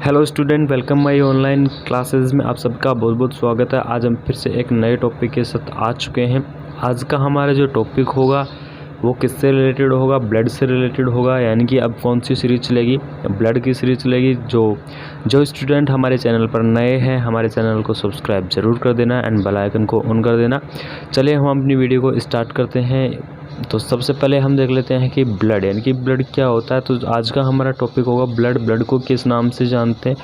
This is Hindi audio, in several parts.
Hello student, welcome my online classes में आप सबका बहुत बहुत स्वागत है। आज हम फिर से एक नए टॉपिक के साथ आ चुके हैं। आज का हमारा जो टॉपिक होगा वो किससे रिलेटेड होगा? ब्लड से रिलेटेड होगा। यानी कि अब कौन सी सीरीज चलेगी? ब्लड की सीरीज चलेगी। जो स्टूडेंट हमारे चैनल पर नए हैं, हमारे चैनल को सब्सक्राइब ज़रूर कर देना एंड बेल आइकन को ऑन कर देना। चलिए हम अपनी वीडियो को स्टार्ट करते हैं। तो सबसे पहले हम देख लेते हैं कि ब्लड यानी कि ब्लड क्या होता है। तो आज का हमारा टॉपिक होगा ब्लड। ब्लड को किस नाम से जानते हैं?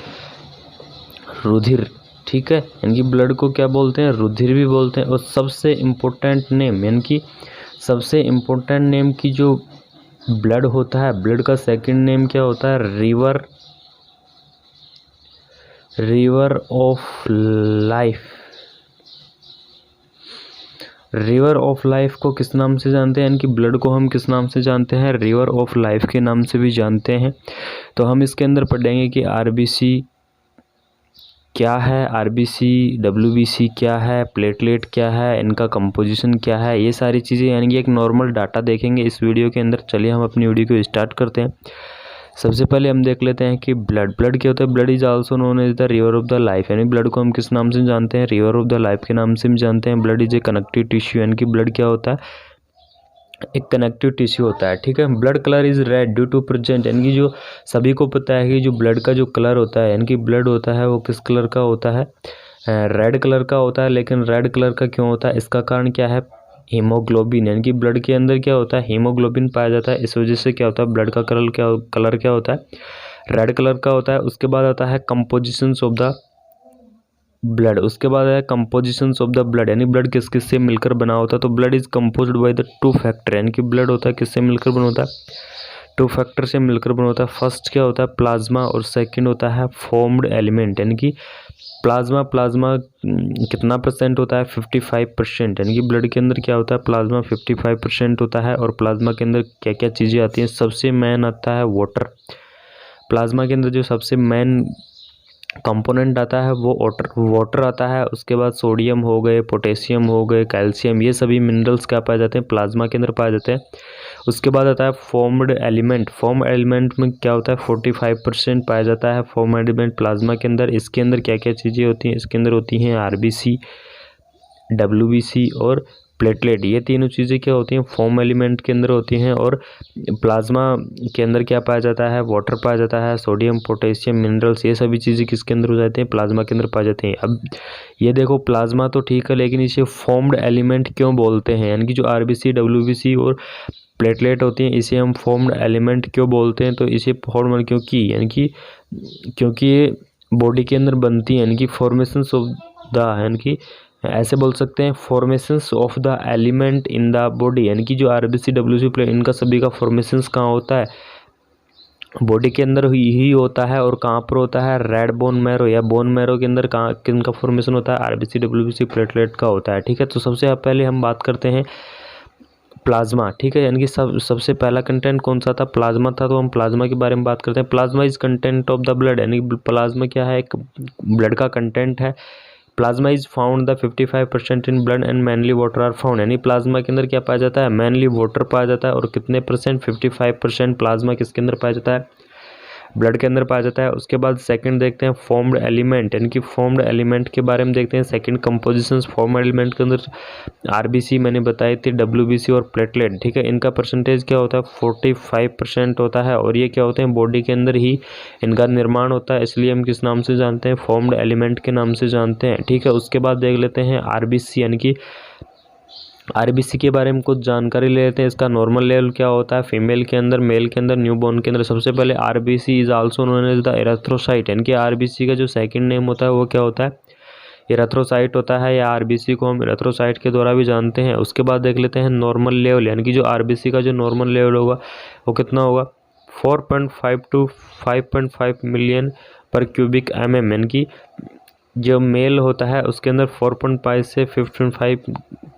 रुधिर। ठीक है, यानी कि ब्लड को क्या बोलते हैं? रुधिर भी बोलते हैं। और सबसे इम्पोर्टेंट नेम यानी कि सबसे इम्पोर्टेंट नेम की जो ब्लड होता है, ब्लड का सेकंड नेम क्या होता है? River of life. River of life को किस नाम से जानते हैं? यानी कि ब्लड को हम किस नाम से जानते हैं? रिवर ऑफ लाइफ के नाम से भी जानते हैं। तो हम इसके अंदर पढ़ेंगे कि आरबीसी क्या है, आरबीसी डब्ल्यूबीसी क्या है, प्लेटलेट क्या है, इनका कंपोजिशन क्या है, ये सारी चीज़ें यानी कि एक नॉर्मल डाटा देखेंगे इस वीडियो के अंदर। चलिए हम अपनी वीडियो को स्टार्ट करते हैं। सबसे पहले हम देख लेते हैं कि ब्लड क्या होता है। Blood is also known as the river of the life. यानी ब्लड को हम किस नाम से जानते हैं? रिवर ऑफ द लाइफ के नाम से हम जानते हैं। Blood is a connective tissue. यानी कि ब्लड क्या होता है? एक कनेक्टिव टिश्यू होता है। ठीक है। Blood colour is red due to present. यानी कि जो सभी को पता है कि जो ब्लड का जो कलर होता है, यानी कि ब्लड होता है वो किस कलर का होता है? रेड कलर का होता है। लेकिन रेड कलर का क्यों होता है? इसका कारण क्या है? हीमोग्लोबिन। यानी कि ब्लड के अंदर क्या होता है? हीमोग्लोबिन पाया जाता है। इस वजह से क्या होता है? ब्लड का कलर क्या होता है? रेड कलर का होता है। उसके बाद आता है कंपोजिशंस ऑफ द ब्लड। उसके बाद है कंपोजिशंस ऑफ द ब्लड। यानी ब्लड किस किस से मिलकर बना होता है? तो blood is composed by the two factor. यानी कि ब्लड होता है किससे मिलकर बना होता है? टू फैक्टर से मिलकर बना होता है। फर्स्ट क्या होता है? प्लाज्मा, और सेकंड होता है फॉर्म्ड एलिमेंट। यानी कि प्लाज्मा कितना परसेंट होता है? 55%। यानी कि ब्लड के अंदर क्या होता है? प्लाज्मा 55% होता है। और प्लाज्मा के अंदर क्या क्या चीज़ें आती हैं? सबसे मेन आता है वाटर। प्लाज्मा के अंदर जो सबसे मेन कंपोनेंट आता है वो वाटर आता है। उसके बाद सोडियम हो गए, पोटेशियम हो गए, कैल्शियम, ये सभी मिनरल्स क्या पाए जाते हैं? प्लाज्मा के अंदर पाए जाते हैं। उसके बाद आता है फॉर्म्ड एलिमेंट। फॉर्म एलिमेंट में क्या होता है? 45% पाया जाता है फॉर्म एलिमेंट प्लाज्मा के अंदर। इसके अंदर क्या क्या चीज़ें होती हैं? इसके अंदर होती हैं आरबीसी, डब्ल्यूबीसी और प्लेटलेट। ये तीनों चीज़ें क्या होती हैं? फॉर्म एलिमेंट के अंदर होती हैं। और प्लाज्मा के अंदर क्या पाया जाता है? वाटर पाया जाता है, सोडियम, पोटेशियम, मिनरल्स, ये सभी चीज़ें किसके अंदर हो जाती हैं? प्लाज्मा के अंदर पाई जाती हैं। अब ये देखो, प्लाज्मा तो ठीक है, लेकिन इसे फॉर्म्ड एलिमेंट क्यों बोलते हैं? यानी कि जो आरबीसी, डब्ल्यूबीसी और प्लेटलेट होती हैं, इसे हम फॉर्म्ड एलिमेंट क्यों बोलते हैं? तो इसे फॉर्म क्योंकि ये बॉडी के अंदर बनती है। यानी कि फॉर्मेशंस ऑफ द, यानी कि ऐसे बोल सकते हैं formations of the element in the body. यानी कि जो आरबीसी, डब्ल्यूबीसी, इनका सभी का फॉर्मेशंस कहाँ होता है? बॉडी के अंदर ही होता है। और कहाँ पर होता है? रेड बोन मैरो या बोन मैरो के अंदर कहाँ किनका फॉर्मेशन होता है? आरबीसी, डब्ल्यूबीसी, प्लेटलेट का होता है। ठीक है। तो सबसे पहले हम बात करते हैं प्लाज्मा। ठीक है। यानी कि सबसे पहला कंटेंट कौन सा था? प्लाज्मा था। तो हम प्लाज्मा के बारे में बात करते हैं। Plasma is content of the blood. यानी प्लाज्मा क्या है? एक ब्लड का कंटेंट है। Plasma is found the 55% in blood and mainly water are found. यानी प्लाज्मा के अंदर क्या पाया जाता है? मेनली वाटर पाया जाता है। और कितने परसेंट? 55% प्लाज्मा किसके अंदर पाया जाता है? ब्लड के अंदर पाया जाता है। उसके बाद सेकंड देखते हैं फॉर्म्ड एलिमेंट। यानी कि फॉर्म्ड एलिमेंट के बारे में देखते हैं। सेकंड कंपोजिशंस फॉर्म्ड एलिमेंट के अंदर आरबीसी मैंने बताई थी, डब्ल्यूबीसी और प्लेटलेट। ठीक है। इनका परसेंटेज क्या होता है? 45% होता है। और ये क्या होते हैं? बॉडी के अंदर ही इनका निर्माण होता है, इसलिए हम किस नाम से जानते हैं? फॉर्म्ड एलिमेंट के नाम से जानते हैं। ठीक है। उसके बाद देख लेते हैं आरबीसी। यानी कि आरबीसी के बारे में कुछ जानकारी ले लेते हैं। इसका नॉर्मल लेवल क्या होता है फीमेल के अंदर, मेल के अंदर, न्यूबॉर्न के अंदर? सबसे पहले RBC is also known as the erythrocyte. यानी कि आरबीसी का जो सेकंड नेम होता है वो क्या होता है? एरिथ्रोसाइट होता है, या आरबीसी को हम एरिथ्रोसाइट के द्वारा भी जानते हैं। उसके बाद देख लेते हैं नॉर्मल लेवल। यानी कि जो आरबीसी का जो नॉर्मल लेवल होगा वो कितना होगा? 4.5 to 5.5 मिलियन पर क्यूबिक mm। यानी कि जो मेल होता है उसके अंदर 4.5 से 5.5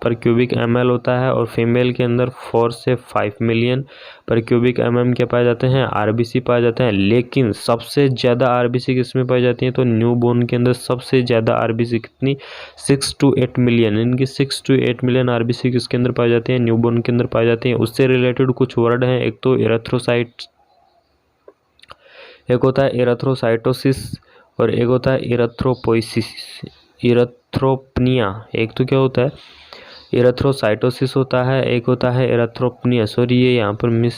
पर क्यूबिक ml होता है। और फीमेल के अंदर 4 से 5 मिलियन पर क्यूबिक mm के पाए जाते हैं, आरबीसी पाए जाते हैं। लेकिन सबसे ज़्यादा आरबीसी किस में पाई जाती है? तो न्यूबॉर्न के अंदर सबसे ज़्यादा आरबीसी कितनी? 6 to 8 मिलियन। इनकी 6 to 8 मिलियन आरबीसी किसके अंदर पाई जाती है? न्यूबॉर्न के अंदर पाई जाती है। उससे रिलेटेड कुछ वर्ड हैं। एक तो एरिथ्रोसाइट, एक होता है एरिथ्रोसाइटोसिस और एक होता है इरेथ्रोपोइसिस, इरेथ्रोपनिया। एक तो क्या होता है एरिथ्रोसाइटोसिस होता है, एक होता है एरिथ्रोपनिया। सॉरी ये यहाँ पर मिस,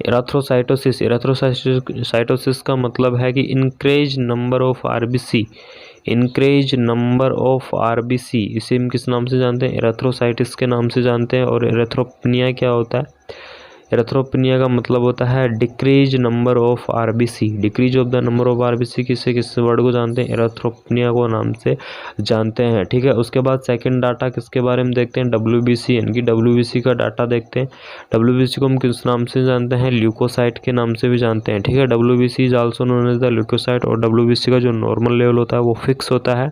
एरिथ्रोसाइटोसिस। एरिथ्रोसाइटोसिस का मतलब है कि increase number of RBC, increase number of RBC, इसे हम किस नाम से जानते हैं, एरिथ्रोसाइटिस के नाम से जानते हैं। और एरिथ्रोपनिया क्या होता है, एरिथ्रोपनिया का मतलब होता है decrease number of RBC, decrease of the number of RBC. किससे किस वर्ड को जानते हैं, एरिथ्रोपनिया को नाम से जानते हैं, ठीक है। उसके बाद सेकंड डाटा किसके बारे में देखते हैं, डब्ल्यूबीसी, यानी कि डब्ल्यूबीसी का डाटा देखते हैं। डब्ल्यूबीसी को हम किस नाम से जानते हैं, ल्यूकोसाइट के नाम से भी जानते हैं, ठीक है। WBC is also known as the leucocyte. और डब्ल्यूबीसी का जो नॉर्मल लेवल होता है वो फिक्स होता है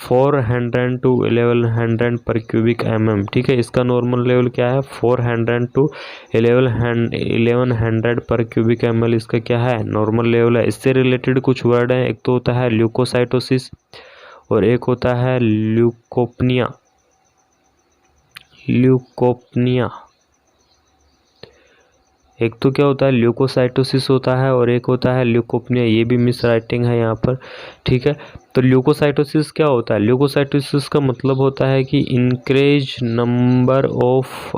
400 to 1100 पर क्यूबिक mm, ठीक है। इसका नॉर्मल लेवल क्या है, 400 to 1100 पर क्यूबिक ml इसका क्या है, नॉर्मल लेवल है। इससे रिलेटेड कुछ वर्ड हैं, एक तो होता है ल्यूकोसाइटोसिस और एक होता है ल्यूकोपनिया, ल्यूकोपनिया। एक तो क्या होता है ल्यूकोसाइटोसिस होता है और एक होता है ल्यूकोपनिया, ये भी मिस राइटिंग है यहाँ पर, ठीक है। तो ल्यूकोसाइटोसिस क्या होता है, ल्यूकोसाइटोसिस का मतलब होता है कि इंक्रीज नंबर ऑफ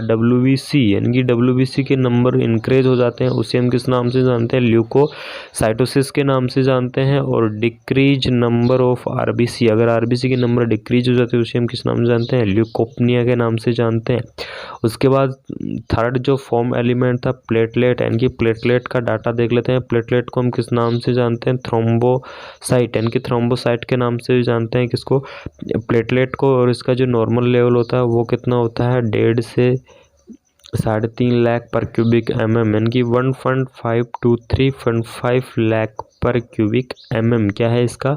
डब्ल्यूबीसी, यानी कि डब्ल्यूबीसी के नंबर इंक्रीज हो जाते हैं, उसे हम किस नाम से जानते हैं, ल्यूकोसाइटोसिस के नाम से जानते हैं। और डिक्रीज नंबर ऑफ आरबीसी, अगर आरबीसी के नंबर डिक्रीज हो जाते हैं उसे हम किस नाम से जानते हैं, ल्यूकोपनिया के नाम से जानते हैं। उसके बाद थर्ड जो फॉर्म एलिमेंट था प्लेटलेट, यानी कि प्लेटलेट का डाटा देख लेते हैं। प्लेटलेट को हम किस नाम से जानते हैं, थ्रोम्बोसाइट, यानी कि थ्रोम्बोसाइट के नाम से भी जानते हैं किसको, प्लेटलेट को। और इसका जो नॉर्मल लेवल होता है वो कितना होता है, 1.5 से 3.5 लाख पर क्यूबिक mm, यानी कि 1.5 to 3.5 लाख पर क्यूबिक mm क्या है इसका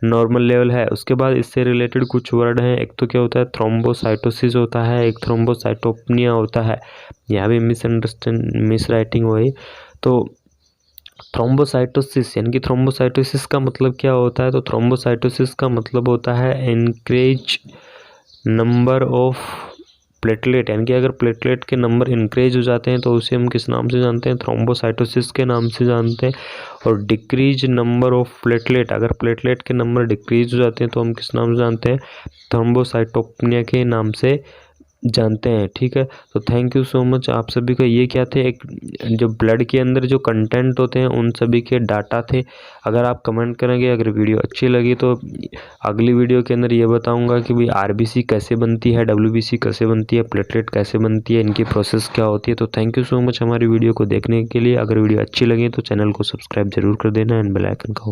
नॉर्मल लेवल है। उसके बाद इससे रिलेटेड कुछ वर्ड हैं, एक तो क्या होता है थ्रोम्बोसाइटोसिस होता है, एक थ्रोम्बोसाइटोपनिया होता है, यहाँ भी मिस राइटिंग हुई। तो थ्रोम्बोसाइटोसिस, यानी कि थ्रोम्बोसाइटोसिस का मतलब क्या होता है, तो थ्रोम्बोसाइटोसिस का मतलब होता है इंक्रीज नंबर ऑफ प्लेटलेट, यानी कि अगर प्लेटलेट के नंबर इंक्रीज हो जाते हैं तो उसे हम किस नाम से जानते हैं, थ्रोम्बोसाइटोसिस के नाम से जानते हैं। और डिक्रीज नंबर ऑफ प्लेटलेट, अगर प्लेटलेट के नंबर डिक्रीज हो जाते हैं तो हम किस नाम से जानते हैं, थ्रोम्बोसाइटोपनिया के नाम से जानते हैं, ठीक है। तो थैंक यू सो मच आप सभी का। ये क्या थे, एक जो ब्लड के अंदर जो कंटेंट होते हैं उन सभी के डाटा थे। अगर आप कमेंट करेंगे, अगर वीडियो अच्छी लगी तो अगली वीडियो के अंदर ये बताऊंगा कि भाई आरबीसी कैसे बनती है, डब्ल्यूबीसी कैसे बनती है, प्लेटलेट कैसे बनती है, इनकी प्रोसेस क्या होती है। तो थैंक यू सो मच हमारी वीडियो को देखने के लिए। अगर वीडियो अच्छी लगी तो चैनल को सब्सक्राइब जरूर कर देना एंड बेल आइकन का